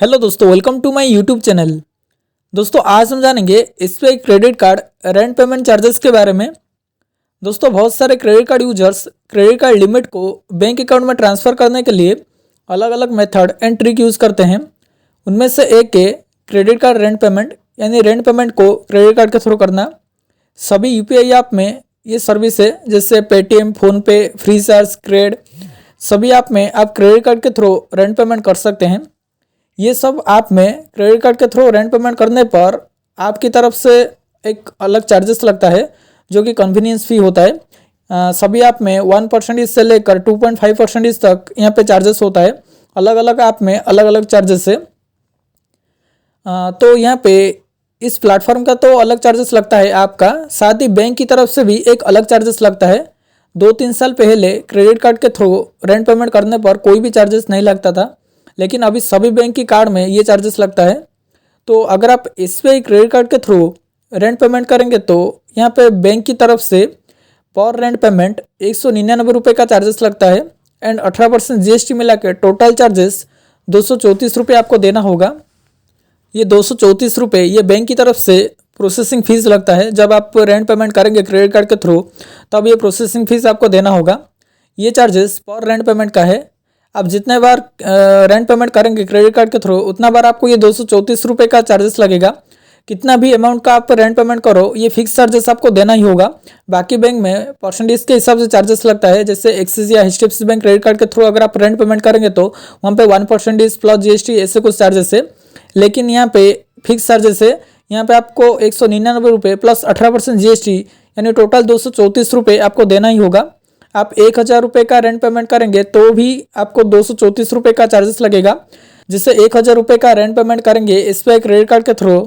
Hello दोस्तों, welcome to my YouTube channel. दोस्तों आज हम जानेंगे SBI credit card rent payment charges के बारे में। दोस्तों बहुत सारे credit card users credit card limit को बैंक अकाउंट में ट्रांसफ़र करने के लिए अलग अलग मेथड एंड ट्रिक यूज़ करते हैं। उनमें से एक है क्रेडिट कार्ड रेंट पेमेंट, यानी रेंट पेमेंट को क्रेडिट कार्ड के थ्रू करना। सभी यूपीआई ऐप में ये सर्विस है, जैसे पेटीएम, फ़ोनपे, फ्रीचार्ज, क्रेड, सभी ऐप में आप क्रेडिट कार्ड के थ्रू रेंट पेमेंट कर सकते हैं। ये सब ऐप में क्रेडिट कार्ड के थ्रू रेंट पेमेंट करने पर आपकी तरफ से एक अलग चार्जेस लगता है, जो कि कन्वीनियंस फी होता है। सभी ऐप में 1% से लेकर 2.5% तक यहाँ पे चार्जेस होता है। अलग अलग ऐप में अलग अलग चार्जेस है। तो यहाँ पे इस प्लेटफॉर्म का तो अलग चार्जेस लगता है आपका, साथ ही बैंक की तरफ से भी एक अलग चार्जेस लगता है। 2-3 साल पहले क्रेडिट कार्ड के थ्रू रेंट पेमेंट करने पर कोई भी चार्जेस नहीं लगता था, लेकिन अभी सभी बैंक की कार्ड में ये चार्जेस लगता है। तो अगर आप एसबीआई क्रेडिट कार्ड के थ्रू रेंट पेमेंट करेंगे तो यहाँ पे बैंक की तरफ से पर रेंट पेमेंट 199 रुपये का चार्जेस लगता है एंड 18% जीएसटी मिला के टोटल चार्जेस 234 रुपये आपको देना होगा। ये 234 रुपये ये बैंक की तरफ से प्रोसेसिंग फ़ीस लगता है। जब आप रेंट पेमेंट करेंगे क्रेडिट कार्ड के थ्रू तब ये प्रोसेसिंग फ़ीस आपको देना होगा। ये चार्जेस पर रेंट पेमेंट का है। आप जितने बार रेंट पेमेंट करेंगे क्रेडिट कार्ड के थ्रू उतना बार आपको ये 234 रुपये का चार्जेस लगेगा। कितना भी अमाउंट का आप रेंट पेमेंट करो ये फिक्स चार्जेस आपको देना ही होगा। बाकी बैंक में परसेंटेज के हिसाब से चार्जेस लगता है, जैसे एक्सिस या एचडीएफसी बैंक क्रेडिट कार्ड के थ्रू अगर आप रेंट पेमेंट करेंगे तो वहाँ पे 1% प्लस जीएसटी ऐसे कुछ चार्जेस है, लेकिन यहाँ पे फिक्स चार्जेस है। यहाँ पे आपको 199 रुपये प्लस 18% जीएसटी यानी टोटल 234 रुपये आपको देना ही होगा। आप 1000 रुपये का रेंट पेमेंट करेंगे तो भी आपको 234 रुपये का चार्जेस लगेगा। जिससे 1000 रुपये का रेंट पेमेंट करेंगे एसबीआई क्रेडिट कार्ड के थ्रू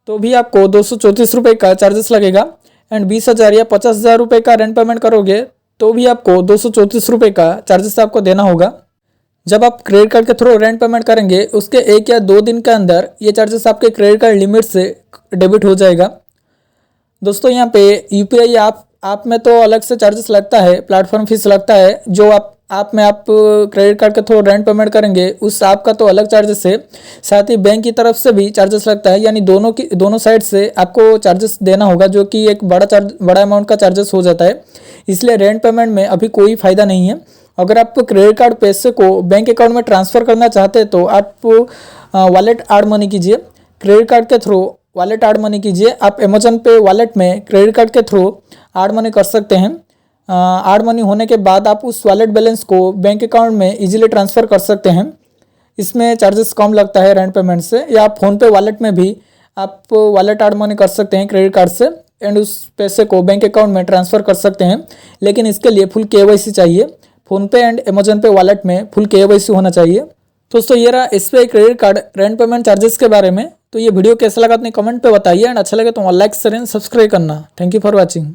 तो भी आपको 234 रुपये का चार्जेस लगेगा। एंड 20,000 या 50,000 रुपये का रेंट पेमेंट करोगे तो भी आपको 234 रुपये का चार्जेस आपको देना होगा। जब आप क्रेडिट कार्ड के थ्रू रेंट पेमेंट करेंगे उसके 1 या 2 दिन के अंदर ये चार्जेस आपके क्रेडिट कार्ड लिमिट से डेबिट हो जाएगा। दोस्तों यहाँ पे यूपीआई ऐप में तो अलग से चार्जेस लगता है, प्लेटफॉर्म फीस लगता है। जो आप में आप क्रेडिट कार्ड के थ्रू रेंट पेमेंट करेंगे उस ऐप का तो अलग चार्जेस है, साथ ही बैंक की तरफ से भी चार्जेस लगता है, यानी दोनों साइड से आपको चार्जेस देना होगा, जो कि एक बड़ा अमाउंट का चार्जेस हो जाता है। इसलिए रेंट पेमेंट में अभी कोई फ़ायदा नहीं है। अगर आप क्रेडिट कार्ड पैसे को बैंक अकाउंट में ट्रांसफ़र करना चाहते हैं तो आप वॉलेट ऐड मनी कीजिए। क्रेडिट कार्ड के थ्रू वॉलेट ऐड मनी कीजिए। आप अमेजन पे वॉलेट में क्रेडिट कार्ड के थ्रू ऐड मनी कर सकते हैं। ऐड मनी होने के बाद आप उस वॉलेट बैलेंस को बैंक अकाउंट में इजीली ट्रांसफ़र कर सकते हैं। इसमें चार्जेस कम लगता है रेंट पेमेंट से। या आप फ़ोनपे वॉलेट में भी आप वॉलेट ऐड मनी कर सकते हैं क्रेडिट कार्ड से एंड उस पैसे को बैंक अकाउंट में ट्रांसफ़र कर सकते हैं, लेकिन इसके लिए फुल केवाईसी चाहिए। फ़ोनपे एंड अमेजन पे वॉलेट में फुल केवाईसी होना चाहिए। दोस्तों ये रहा SBI credit card rent payment charges के बारे में। तो ये वीडियो कैसा लगा अपने कमेंट पे बताइए एंड अच्छा लगे तो लाइक शेयर एंड सब्सक्राइब करना। Thank you for watching.